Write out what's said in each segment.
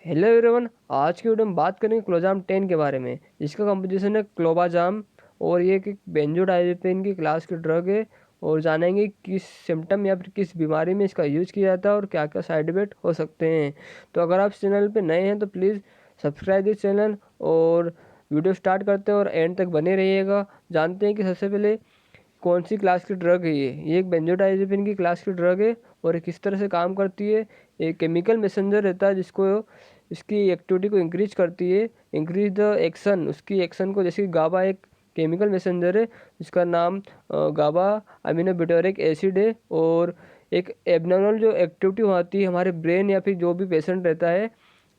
Hello everyone. आज की video में बात करेंगे क्लोजाम 10 के बारे में, जिसका कंपोजिशन है क्लोबाजाम और ये एक बेंजोडाइजेपिन की क्लास की ड्रग है। और जानेंगे किस सिम्टम या फिर किस बीमारी में इसका यूज किया जाता है और क्या क्या साइड इफेक्ट हो सकते हैं। तो अगर आप इस चैनल पे नए हैं तो प्लीज़ सब्सक्राइब दिस चैनल और वीडियो स्टार्ट करते हैं और एंड तक बने रहिएगा। जानते हैं कि सबसे पहले कौन सी क्लास की ड्रग है ये एक बेंजोडाइजेपिन की क्लास की ड्रग है और ये किस तरह से काम करती है। एक केमिकल मैसेंजर रहता है जिसको इसकी एक्टिविटी को इंक्रीज करती है, इंक्रीज द एक्शन, उसकी एक्शन को। जैसे गाबा एक केमिकल मैसेंजर है जिसका नाम गाबा अमीनोब्यूटारिक एसिड है। और एक एबनॉर्मल जो एक्टिविटी होती है हमारे ब्रेन या फिर जो भी पेशेंट रहता है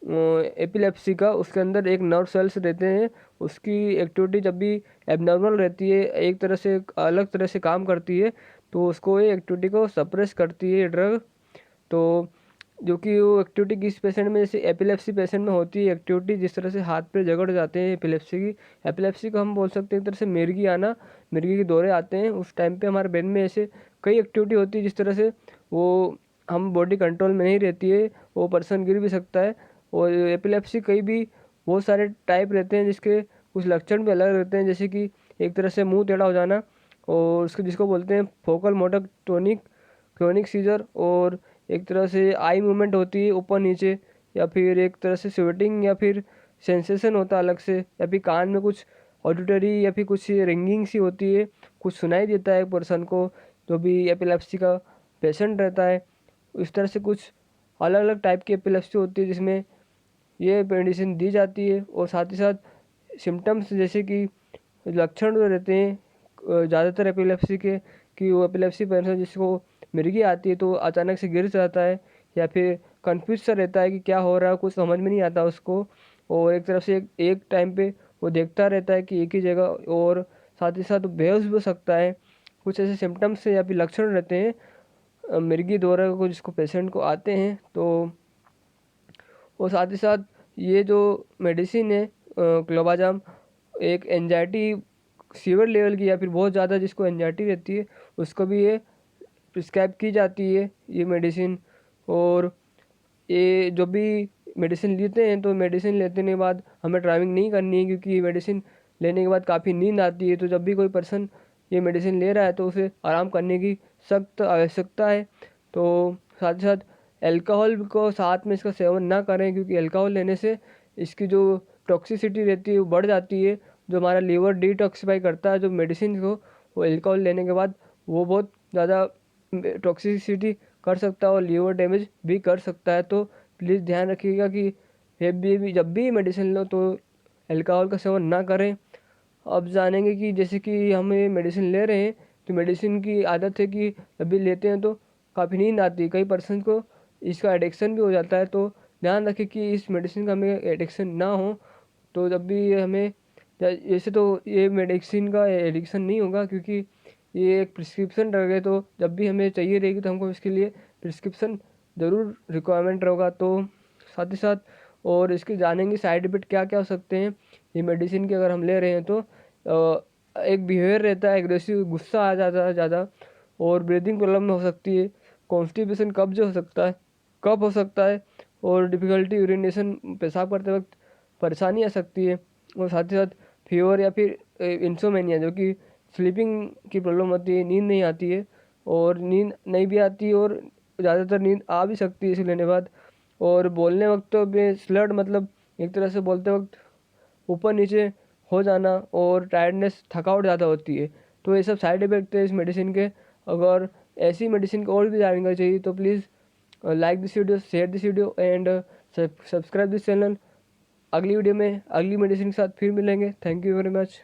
एपिलेप्सी का, उसके अंदर एक नर्व सेल्स रहते हैं, उसकी एक्टिविटी जब भी एबनॉर्मल रहती है, एक तरह से अलग तरह से काम करती है, तो उसको ये एक्टिविटी को सप्रेस करती है ये ड्रग। तो जो कि वो एक्टिविटी किस पेशेंट में, जैसे एपिलेप्सी पेशेंट में होती है एक्टिविटी, जिस तरह से हाथ पे जकड़ जाते हैं एपिलेप्सी को हम बोल सकते हैं एक तरह से मिर्गी आना, मिर्गी के दौरे आते हैं। उस टाइम पे हमारे ब्रेन में ऐसे कई एक्टिविटी होती है जिस तरह से वो हम बॉडी कंट्रोल में नहीं रहती है, वो पर्सन गिर भी सकता है। और एपिलेप्सी कई भी बहुत सारे टाइप रहते हैं जिसके कुछ लक्षण भी अलग रहते हैं, जैसे कि एक तरह से मुंह टेढ़ा हो जाना, और उसको जिसको बोलते हैं focal motor tonic chronic seizure, और एक तरह से आई मूवमेंट होती है ऊपर नीचे, या फिर एक तरह से स्वेटिंग, या फिर सेंसेशन होता है अलग से, या फिर कान में कुछ ऑडिटरी या फिर कुछ रिंगिंग सी होती है, कुछ सुनाई देता है पर्सन को जो भी एपिलेप्सी का पेशेंट रहता है। इस तरह से कुछ अलग अलग टाइप की एपिलेप्सी होती है जिसमें ये मेडिसिन दी जाती है। और साथ ही साथ सिम्टम्स जैसे कि लक्षण जो रहते हैं ज़्यादातर एपिलेप्सी के, कि वो एपिलेप्सी पेशेंट जिसको मिर्गी आती है तो अचानक से गिर जाता है, या फिर कंफ्यूज सा रहता है कि क्या हो रहा है, कुछ समझ में नहीं आता उसको। और एक तरफ से एक टाइम पे वो देखता रहता है कि एक ही जगह, और साथ ही साथ बेहोश भी हो सकता है। कुछ ऐसे सिम्टम्स या फिर लक्षण रहते हैं मिर्गी दौरा को जिसको पेशेंट को आते हैं। तो और साथ ही साथ ये जो मेडिसिन है क्लोबाजाम, एक एंजाइटी सीवियर लेवल की या फिर बहुत ज़्यादा जिसको एंजाइटी रहती है उसको भी ये प्रिस्क्राइब की जाती है ये मेडिसिन। और ये जो भी मेडिसिन लेते हैं तो मेडिसिन लेने के बाद हमें ड्राइविंग नहीं करनी है, क्योंकि ये मेडिसिन लेने के बाद काफ़ी नींद आती है। तो जब भी कोई पर्सन ये मेडिसिन ले रहा है तो उसे आराम करने की सख्त आवश्यकता है। तो साथ ही साथ अल्कोहल को साथ में इसका सेवन ना करें, क्योंकि अल्कोहल लेने से इसकी जो टॉक्सिसिटी रहती है वो बढ़ जाती है। जो हमारा लीवर डिटॉक्सिफाई करता है जो मेडिसिन को, वो अल्कोहल लेने के बाद वो बहुत ज़्यादा टॉक्सिसिटी कर सकता है और लीवर डैमेज भी कर सकता है। तो प्लीज़ ध्यान रखिएगा कि जब भी मेडिसिन लो तो अल्कोहल का सेवन ना करें। अब जानेंगे कि जैसे कि हम ये मेडिसिन ले रहे हैं तो मेडिसिन की आदत है कि जब भी लेते हैं तो काफ़ी नींद आती है, कई पर्सन को इसका एडिक्शन भी हो जाता है। तो ध्यान रखें कि इस मेडिसिन का हमें एडिक्शन ना हो। तो जब भी हमें जैसे तो ये मेडिसिन का एडिक्शन नहीं होगा, क्योंकि ये एक प्रिस्क्रिप्शन ड्रग है, तो जब भी हमें चाहिए रहेगी तो हमको इसके लिए प्रिस्क्रिप्शन ज़रूर रिक्वायरमेंट होगा। तो साथ ही साथ और इसके जानेंगे साइड इफेक्ट क्या क्या हो सकते हैं ये मेडिसिन के अगर हम ले रहे हैं तो। एक बिहेवियर रहता है एग्रेसिव, गुस्सा आ जाता है ज़्यादा, और ब्रीदिंग प्रॉब्लम हो सकती है, कॉन्स्टिपेशन कब्ज हो सकता है, कफ हो सकता है, और डिफ़िकल्टी यूरिनेशन पेशाब करते वक्त परेशानी आ सकती है। और साथ ही साथ फीवर या फिर इंसोमेनिया जो कि स्लीपिंग की प्रॉब्लम होती है, नींद नहीं आती है, और नींद नहीं भी आती और ज़्यादातर नींद आ भी सकती है इसे लेने के बाद। और बोलने वक्त तो में स्लर्ड, मतलब एक तरह से बोलते वक्त ऊपर नीचे हो जाना, और टायर्डनेस, थकावट ज़्यादा होती है। तो ये सब साइड इफेक्ट है इस मेडिसिन के। अगर ऐसी मेडिसिन को और भी जानना चाहिए तो please like this video, share this video and subscribe this channel. अगली वीडियो में अगली मेडिसिन के साथ फिर मिलेंगे। Thank you very much.